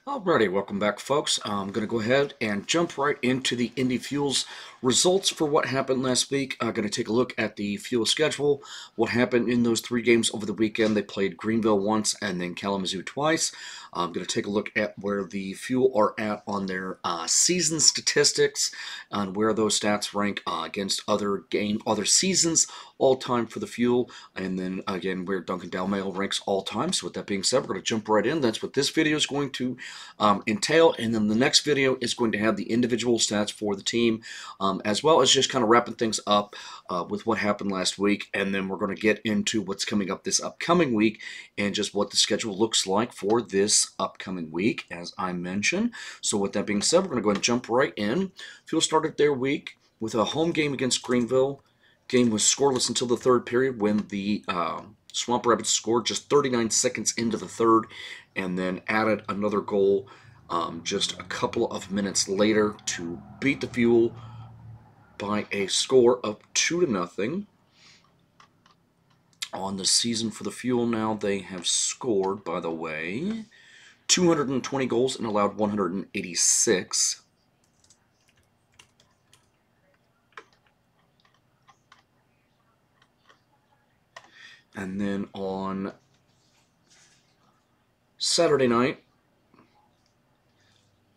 Alrighty, welcome back, folks. I'm going to go ahead and jump right into the Indy Fuel's results for what happened last week. I'm going to take a look at the Fuel schedule, what happened in those three games over the weekend. They played Greenville once and then Kalamazoo twice. I'm going to take a look at where the Fuel are at on their season statistics and where those stats rank against other seasons all time for the Fuel, and then again where Duncan Dalmao ranks all time. So with that being said, we're going to jump right in. That's what this video is going to entail, and then the next video is going to have the individual stats for the team, as well as just kind of wrapping things up with what happened last week, and then we're going to get into what's coming up this upcoming week and just what the schedule looks like for this upcoming week, as I mentioned. So with that being said, we're going to go ahead and jump right in. Fuel started their week with a home game against Greenville. Game was scoreless until the third period when the Swamp Rapids scored just 39 seconds into the third and then added another goal just a couple of minutes later to beat the Fuel by a score of 2-0. On the season for the Fuel now, they have scored, by the way, 220 goals and allowed 186. And then on Saturday night,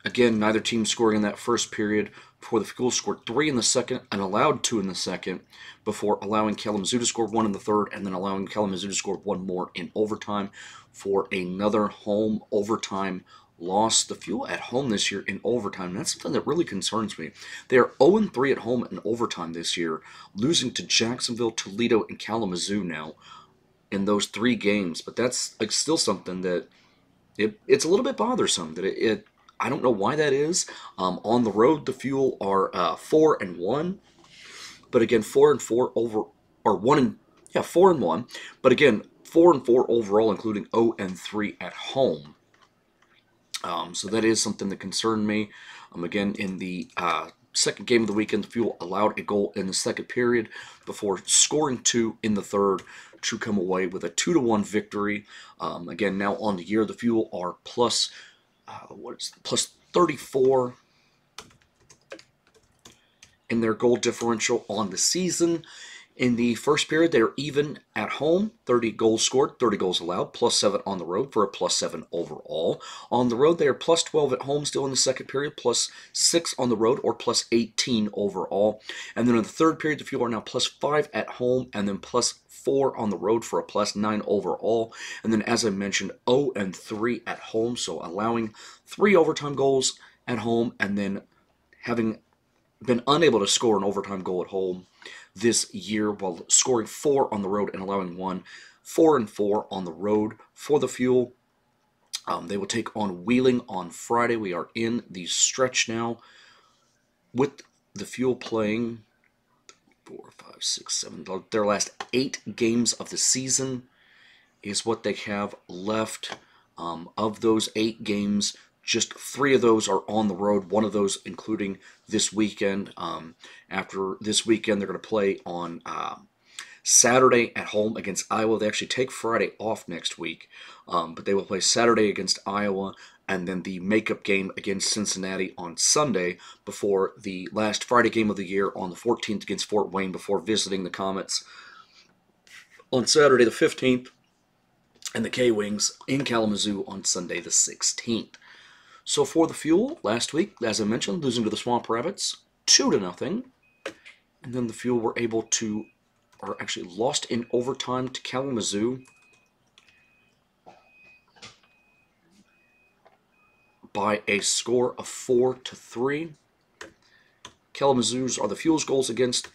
again, neither team scoring in that first period before the Fuel scored 3 in the second and allowed 2 in the second before allowing Kalamazoo to score 1 in the third and then allowing Kalamazoo to score 1 more in overtime for another home overtime loss. The Fuel at home this year in overtime, and that's something that really concerns me. They are 0-3 at home in overtime this year, losing to Jacksonville, Toledo, and Kalamazoo now in those 3 games. But that's still something that it's a little bit bothersome that I don't know why that is. On the road, the Fuel are 4-1, but again 4-4 over or 4-1, but again 4-4 overall, including 0-3 at home. So that is something that concerned me. Again, in the second game of the weekend, the Fuel allowed a goal in the second period before scoring 2 in the third to come away with a 2-1 victory. Again, now on the year, the Fuel are plus 34 in their goal differential on the season. In the first period, they're even at home, 30 goals scored, 30 goals allowed, +7 on the road for a +7 overall. On the road, they are +12 at home still in the second period, +6 on the road, or +18 overall. And then in the third period, the Fuel are now +5 at home, and then +4 on the road for a +9 overall. And then, as I mentioned, 0-3 at home, so allowing 3 overtime goals at home, and then having been unable to score an overtime goal at home this year while scoring 4 on the road and allowing 1. 4-4 on the road for the Fuel. They will take on Wheeling on Friday. We are in the stretch now with the Fuel playing 4, 5, 6, 7. Their last 8 games of the season is what they have left. Of those 8 games, just 3 of those are on the road, 1 of those including this weekend. After this weekend, they're going to play on Saturday at home against Iowa. They actually take Friday off next week, but they will play Saturday against Iowa, and then the makeup game against Cincinnati on Sunday before the last Friday game of the year on the 14th against Fort Wayne before visiting the Comets on Saturday the 15th, and the K-Wings in Kalamazoo on Sunday the 16th. So for the Fuel, last week, as I mentioned, losing to the Swamp Rabbits 2-0. And then the Fuel were able to, or actually lost in overtime to Kalamazoo by a score of 4-3. Kalamazoo's are the Fuel's goals against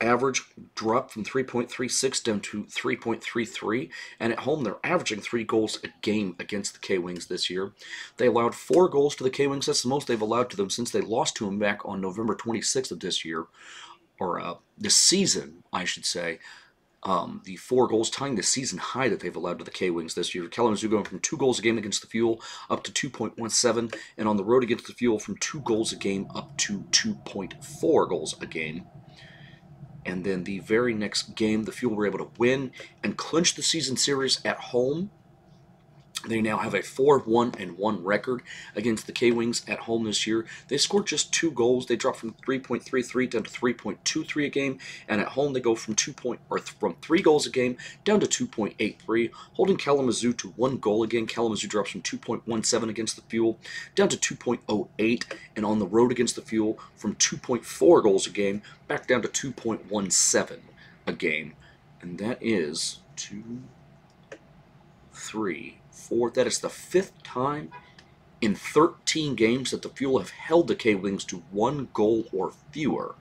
average dropped from 3.36 down to 3.33, and at home they're averaging 3 goals a game against the K-Wings this year. They allowed 4 goals to the K-Wings. That's the most they've allowed to them since they lost to them back on November 26th of this year, or this season, I should say. The 4 goals tying the season high that they've allowed to the K-Wings this year. Kalamazoo going from 2 goals a game against the Fuel up to 2.17, and on the road against the Fuel from 2 goals a game up to 2.4 goals a game. And then the very next game, the Fuel were able to win and clinch the season series at home They now have a 4-1-1 record against the K-Wings at home this year. They scored just 2 goals. They dropped from 3.33 down to 3.23 a game, and at home they go from from 3 goals a game down to 2.83, holding Kalamazoo to 1 goal again. Kalamazoo drops from 2.17 against the Fuel down to 2.08, and on the road against the Fuel from 2.4 goals a game back down to 2.17 a game, and that is 2, 3, 4. That is the 5th time in 13 games that the Fuel have held the K-Wings to 1 goal or fewer.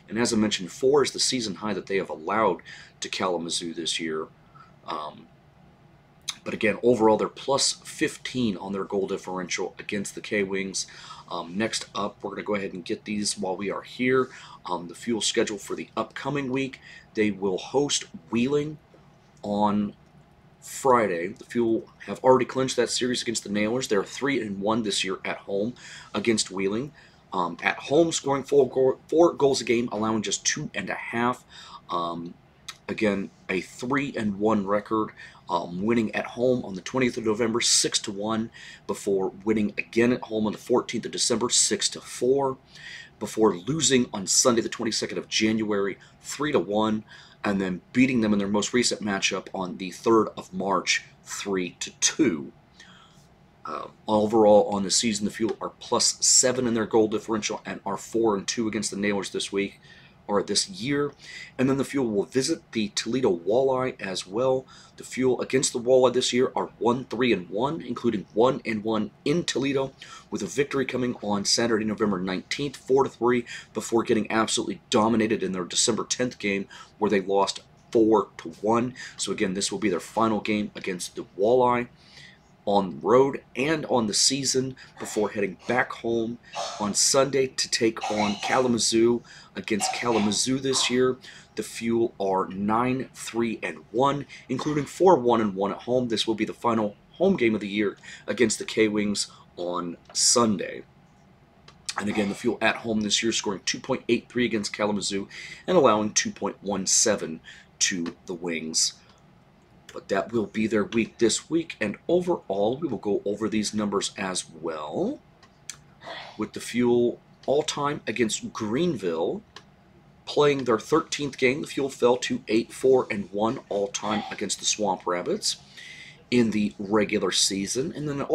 And as I mentioned, 4 is the season high that they have allowed to Kalamazoo this year. But again, overall, they're plus 15 on their goal differential against the K-Wings. Next up, we're going to go ahead and get these while we are here. The Fuel schedule for the upcoming week. They will host Wheeling on Friday. The Fuel have already clinched that series against the Nailers. They're 3-1 this year at home against Wheeling. At home, scoring 4 goals a game, allowing just 2.5. Again, a 3-1 record, winning at home on the 20th of November 6-1, before winning again at home on the 14th of December 6-4, before losing on Sunday the 22nd of January 3-1, and then beating them in their most recent matchup on the 3rd of March 3-2. Overall on the season, the Fuel are plus 7 in their goal differential and are 4-2 against the Nailers this year. And then the Fuel will visit the Toledo Walleye as well. The Fuel against the Walleye this year are 1-3-1, including 1-1 in Toledo, with a victory coming on Saturday, November 19th, 4-3, before getting absolutely dominated in their December 10th game, where they lost 4-1. So again, this will be their final game against the Walleye on the road and on the season, before heading back home on Sunday to take on Kalamazoo. Against Kalamazoo this year, the Fuel are 9-3-1, including 4-1-1 at home. This will be the final home game of the year against the K-Wings on Sunday. And again, the Fuel at home this year, scoring 2.83 against Kalamazoo and allowing 2.17 to the Wings. But that will be their week this week, and overall we will go over these numbers as well. With the Fuel all-time against Greenville playing their 13th game, the Fuel fell to 8-4-1 all-time against the Swamp Rabbits in the regular season. And then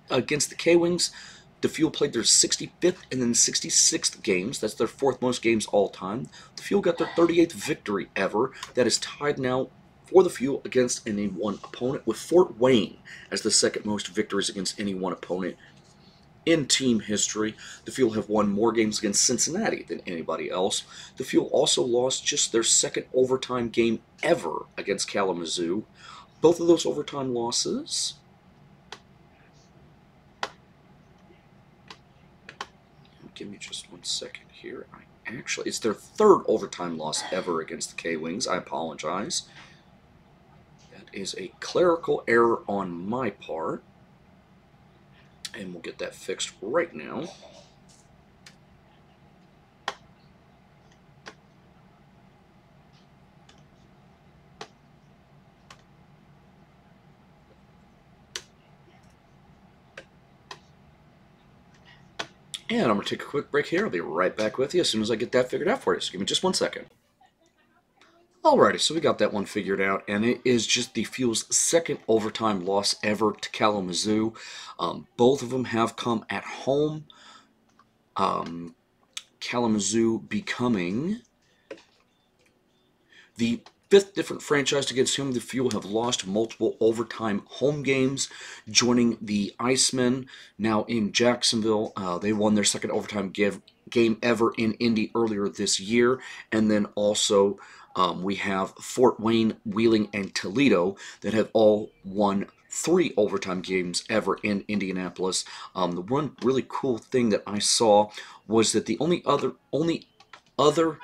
against the K-Wings, the Fuel played their 65th and then 66th games. That's their 4th most games all-time. The Fuel got their 38th victory ever. That is tied now for the Fuel against any one opponent, with Fort Wayne as the 2nd most victories against any one opponent in team history. The Fuel have won more games against Cincinnati than anybody else. The Fuel also lost just their 2nd overtime game ever against Kalamazoo. Both of those overtime losses give me just 1 second here. It's their 3rd overtime loss ever against the K-Wings. I apologize. Is a clerical error on my part, and we'll get that fixed right now. And I'm going to take a quick break here. I'll be right back with you as soon as I get that figured out for you. So give me just 1 second. Alrighty, so we got that one figured out, and it is just the Fuel's 2nd overtime loss ever to Kalamazoo. Both of them have come at home. Kalamazoo becoming the 5th different franchise against whom the Fuel have lost multiple overtime home games, joining the Icemen now in Jacksonville. They won their 2nd overtime game ever in Indy earlier this year, and then also we have Fort Wayne, Wheeling, and Toledo that have all won 3 overtime games ever in Indianapolis. The one really cool thing that I saw was that the only other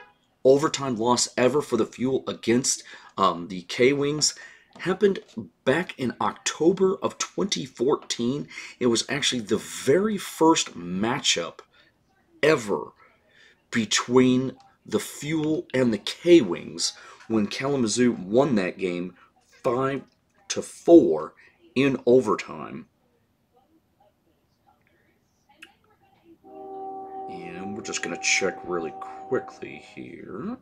overtime loss ever for the Fuel against the K-Wings happened back in October of 2014. It was actually the very first matchup ever between the Fuel and the K-Wings, when Kalamazoo won that game 5-4 in overtime. And we're just going to check really quickly here.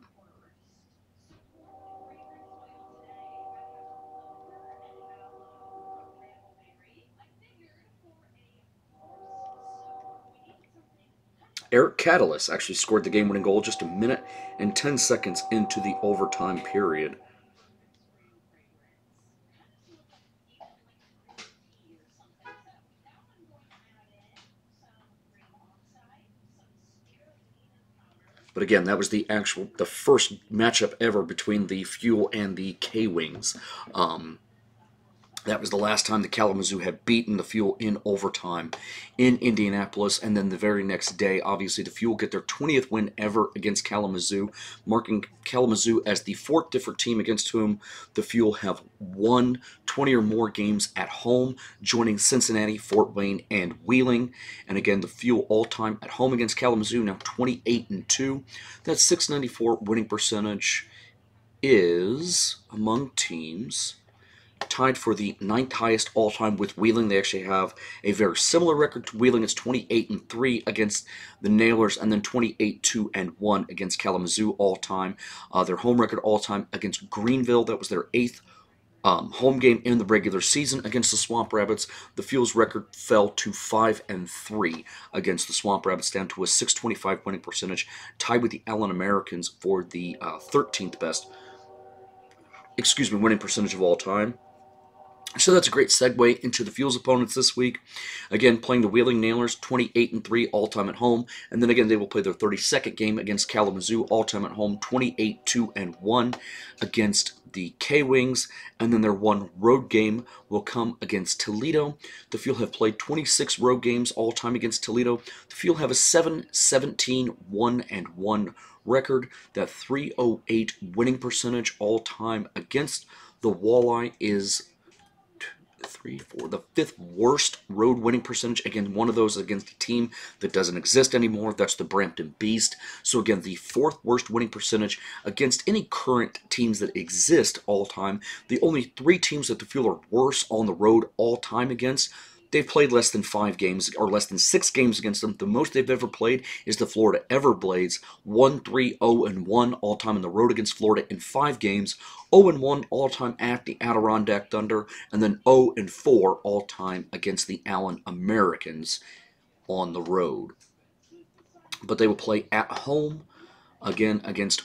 Eric Catalyst actually scored the game-winning goal just a minute and 10 seconds into the overtime period. But again, that was the first matchup ever between the Fuel and the K-Wings. That was the last time the Kalamazoo had beaten the Fuel in overtime in Indianapolis. And then the very next day, obviously, the Fuel get their 20th win ever against Kalamazoo, marking Kalamazoo as the fourth different team against whom the Fuel have won 20 or more games at home, joining Cincinnati, Fort Wayne, and Wheeling. And again, the Fuel all-time at home against Kalamazoo, now 28-2. That .694 winning percentage is, among teams, tied for the ninth highest all-time with Wheeling. They actually have a very similar record to Wheeling. It's 28-3 against the Nailers, and then 28-2-1 against Kalamazoo all-time. Their home record all-time against Greenville. That was their eighth home game in the regular season against the Swamp Rabbits. The Fuel's record fell to 5-3 against the Swamp Rabbits, down to a .625 winning percentage, tied with the Allen Americans for the 13th best, winning percentage of all time. So that's a great segue into the Fuel's opponents this week. Again, playing the Wheeling Nailers, 28-3 all-time at home. And then again, they will play their 32nd game against Kalamazoo, all-time at home, 28-2-1 against the K-Wings. And then their one road game will come against Toledo. The Fuel have played 26 road games all-time against Toledo. The Fuel have a 7-17-1-1 record. That .308 winning percentage all-time against the Walleye is the fifth worst road winning percentage. Again, one of those against a team that doesn't exist anymore. That's the Brampton Beast. So again, the fourth worst winning percentage against any current teams that exist all time. The only three teams that the Fuel are worse on the road all time against, they've played less than 5 games, or less than 6 games against them. The most they've ever played is the Florida Everblades, 1-3-0-1 all-time on the road against Florida in 5 games, 0-1 all-time at the Adirondack Thunder, and then 0-4 all-time against the Allen Americans on the road. But they will play at home, again, against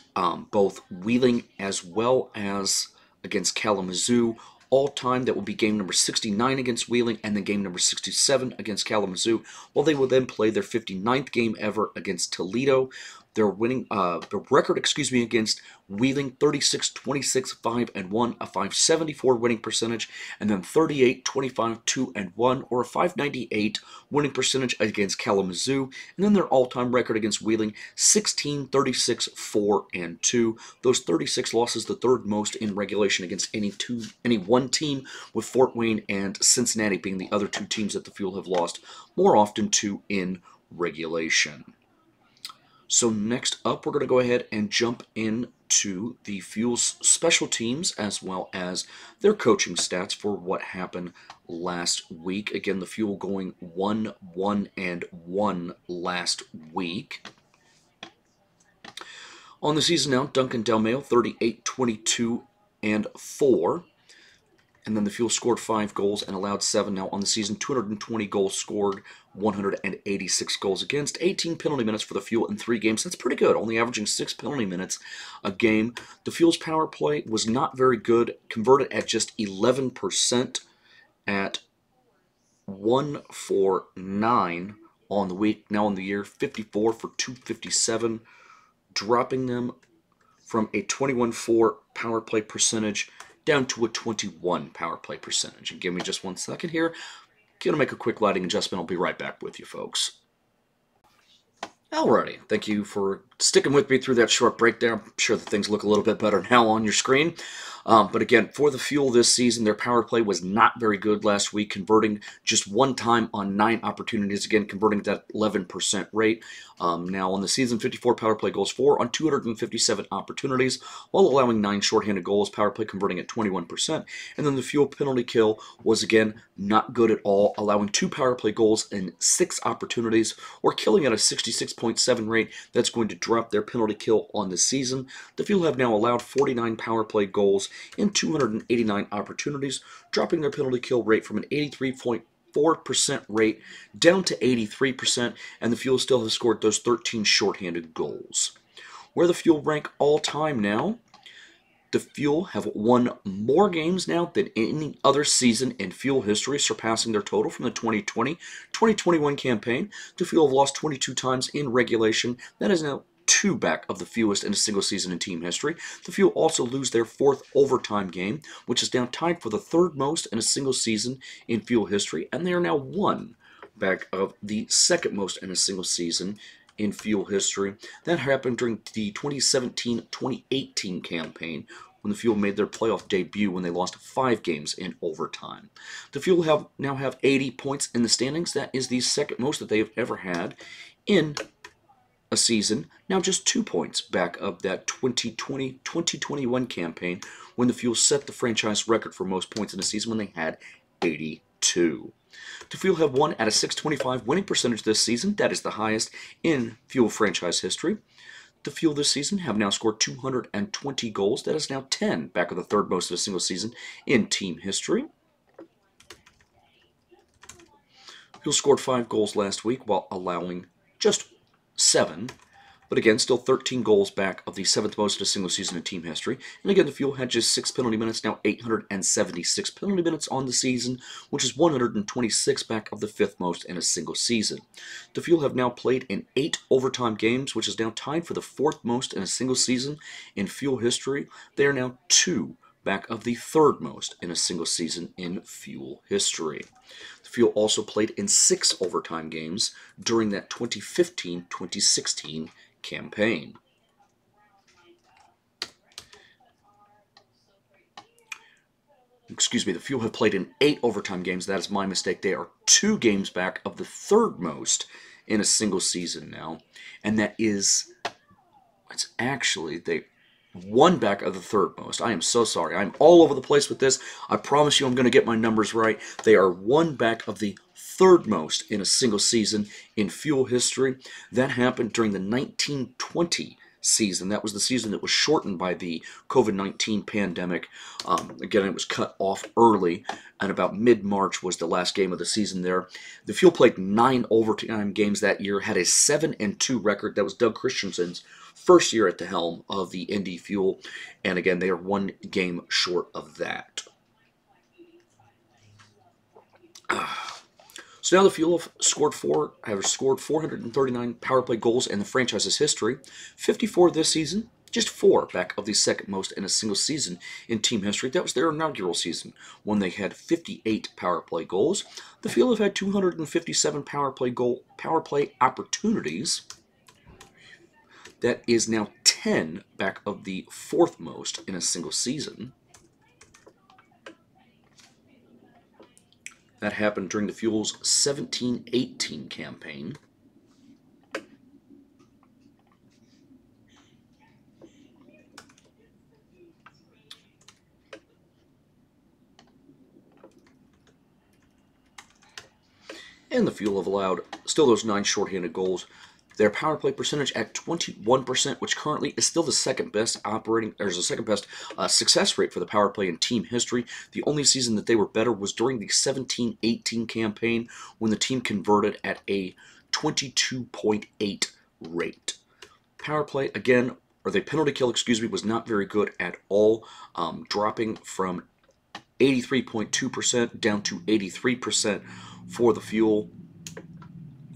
both Wheeling as well as against Kalamazoo. All-time, that will be game number 69 against Wheeling, and then game number 67 against Kalamazoo. Well, they will then play their 59th game ever against Toledo. Their record, against Wheeling, 36-26-5-1, a .574 winning percentage, and then 38-25-2-1, or a .598 winning percentage against Kalamazoo. And then their all-time record against Wheeling, 16-36-4-2. Those 36 losses, the third most in regulation against any one team, with Fort Wayne and Cincinnati being the other two teams that the Fuel have lost more often to in regulation. So next up, we're going to go ahead and jump into the Fuel's special teams as well as their coaching stats for what happened last week. Again, the Fuel going 1-1-1 last week. On the season now, Duncan Dalmao, 38-22-4. And then the Fuel scored 5 goals and allowed 7. Now on the season, 220 goals scored, 186 goals against, 18 penalty minutes for the Fuel in 3 games. That's pretty good, only averaging 6 penalty minutes a game. The Fuel's power play was not very good, converted at just 11% at 1-for-9 on the week. Now on the year, 54 for 257, dropping them from a 21-4 power play percentage down to a 21 power play percentage. And give me just 1 second here. Gonna make a quick lighting adjustment. I'll be right back with you folks. Alrighty, thank you for sticking with me through that short break there. I'm sure that things look a little bit better now on your screen. But again, for the Fuel this season, their power play was not very good last week, converting just one time on 9 opportunities, again, converting that 11% rate. Now, on the season, 54 power play goals for on 257 opportunities, while allowing 9 shorthanded goals, power play converting at 21%. And then the Fuel penalty kill was, again, not good at all, allowing 2 power play goals in 6 opportunities, or killing at a 66.7 rate. That's going to drop their penalty kill on the season. The Fuel have now allowed 49 power play goals in 289 opportunities, dropping their penalty kill rate from an 83.4% rate down to 83%, and the Fuel still have scored those 13 shorthanded goals. Where the Fuel rank all time now, the Fuel have won more games now than any other season in Fuel history, surpassing their total from the 2020-2021 campaign. The Fuel have lost 22 times in regulation. That is now 2 back of the fewest in a single season in team history. The Fuel also lose their 4th overtime game, which is now tied for the 3rd most in a single season in Fuel history, and they are now 1 back of the 2nd most in a single season in Fuel history. That happened during the 2017-2018 campaign, when the Fuel made their playoff debut when they lost 5 games in overtime. The Fuel now have 80 points in the standings. That is the 2nd most that they have ever had in a season, now just 2 points back of that 2020-2021 campaign, when the Fuel set the franchise record for most points in a season when they had 82. The Fuel have won at a .625 winning percentage this season. That is the highest in Fuel franchise history. The Fuel this season have now scored 220 goals. That is now 10 back of the 3rd most of a single season in team history. Fuel scored 5 goals last week while allowing just 7, but again, still 13 goals back of the 7th most of a single season in team history. And again, the Fuel had just 6 penalty minutes, now 876 penalty minutes on the season, which is 126 back of the 5th most in a single season. The Fuel have now played in 8 overtime games, which is now tied for the 4th most in a single season in Fuel history. They are now 2 back of the 3rd most in a single season in Fuel history. The Fuel also played in 6 overtime games during that 2015-2016 campaign. Excuse me, the Fuel have played in 8 overtime games. That is my mistake. They are 2 games back of the 3rd most in a single season now. And that is, it's actually, they 1 back of the 3rd most. I am so sorry. I'm all over the place with this. I promise you I'm going to get my numbers right. They are 1 back of the 3rd most in a single season in Fuel history. That happened during the 1920 season. That was the season that was shortened by the COVID-19 pandemic. Again, it was cut off early, and about mid-March was the last game of the season there. The Fuel played 9 overtime games that year, had a 7-2 record. That was Doug Christensen's first year at the helm of the Indy Fuel, and again, they are 1 game short of that. So now the Fuel have scored 439 power play goals in the franchise's history, 54 this season, just 4 back of the 2nd most in a single season in team history. That was their inaugural season, when they had 58 power play goals. The Fuel have had 257 power play opportunities. That is now 10 back of the 4th most in a single season. That happened during the Fuel's 17-18 campaign. And the Fuel have allowed still those 9 shorthanded goals. Their power play percentage at 21%, which currently is still the 2nd best success rate for the power play in team history. The only season that they were better was during the 17-18 campaign, when the team converted at a 22.8 rate. Power play, again, or the penalty kill, excuse me, was not very good at all, dropping from 83.2% down to 83% for the Fuel,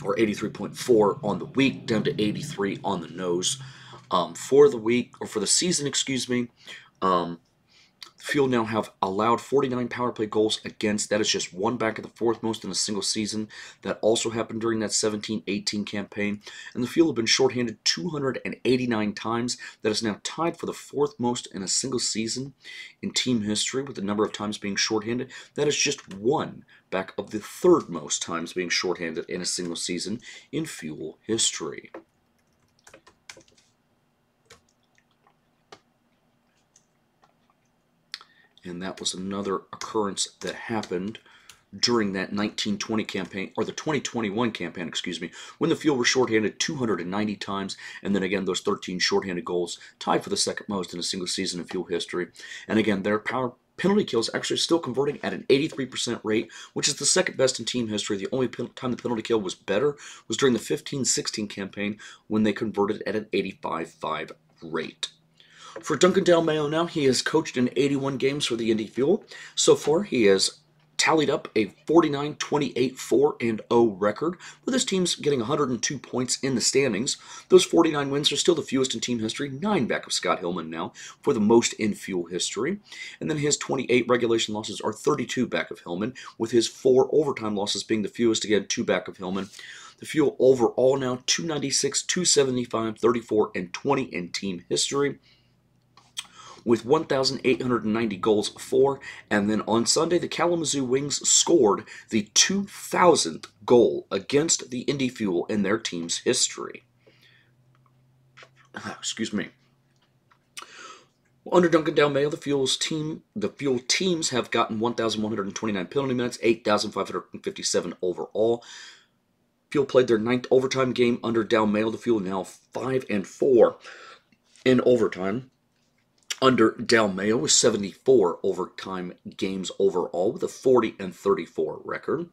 or 83.4 on the week, down to 83 on the nose. For the week, or for the season, excuse me, The Fuel now have allowed 49 power play goals against. That is just one back of the fourth most in a single season. That also happened during that 17-18 campaign. And the Fuel have been shorthanded 289 times. That is now tied for the fourth most in a single season in team history, with the number of times being shorthanded. That is just one back of the third most times being shorthanded in a single season in Fuel history. And that was another occurrence that happened during that 1920 campaign, or the 2021 campaign, excuse me, when the Fuel were shorthanded 290 times, and then again those 13 shorthanded goals, tied for the second most in a single season in Fuel history. And again, their penalty kills actually still converting at an 83% rate, which is the second best in team history. The only time the penalty kill was better was during the 15-16 campaign, when they converted at an 85.5 rate. For Duncan Dalmao now, he has coached in 81 games for the Indy Fuel. So far, he has tallied up a 49-28-4-0 record, with his teams getting 102 points in the standings. Those 49 wins are still the fewest in team history, 9 back of Scott Hillman now, for the most in Fuel history. And then his 28 regulation losses are 32 back of Hillman, with his 4 overtime losses being the fewest, again 2 back of Hillman. The Fuel overall now 296, 275, 34, and 20 in team history, with 1,890 goals for. And then on Sunday, the Kalamazoo Wings scored the 2,000th goal against the Indy Fuel in their team's history. Excuse me. Under Duncan Dalmao, the Fuel teams have gotten 1,129 penalty minutes, 8,557 overall. Fuel played their 9th overtime game under Dalmao. The Fuel now 5-4 in overtime. Under Dalmao, with 74 overtime games overall, with a 40-34 record.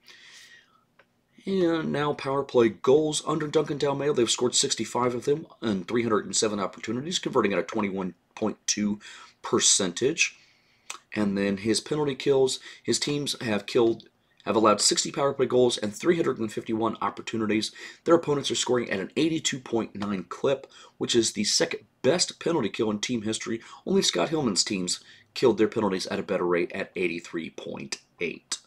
And now power play goals. Under Duncan Dalmao, they've scored 65 of them in 307 opportunities, converting at a 21.2 percentage. And then his penalty kills, his teams have allowed 60 power play goals and 351 opportunities. Their opponents are scoring at an 82.9 clip, which is the second best penalty kill in team history. Only Scott Hillman's teams killed their penalties at a better rate at 83.8.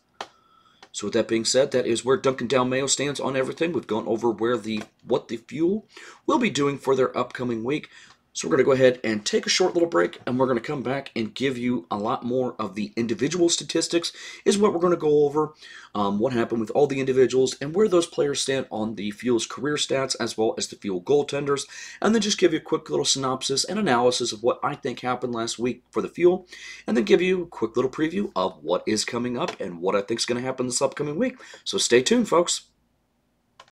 So with that being said, that is where Duncan Dalmao stands on everything. We've gone over what the Fuel will be doing for their upcoming week. So we're going to go ahead and take a short little break, and we're going to come back and give you a lot more of the individual statistics, is what we're going to go over, what happened with all the individuals, and where those players stand on the Fuel's career stats, as well as the Fuel goaltenders, and then just give you a quick little synopsis and analysis of what I think happened last week for the Fuel, and then give you a quick little preview of what is coming up and what I think is going to happen this upcoming week. So stay tuned, folks.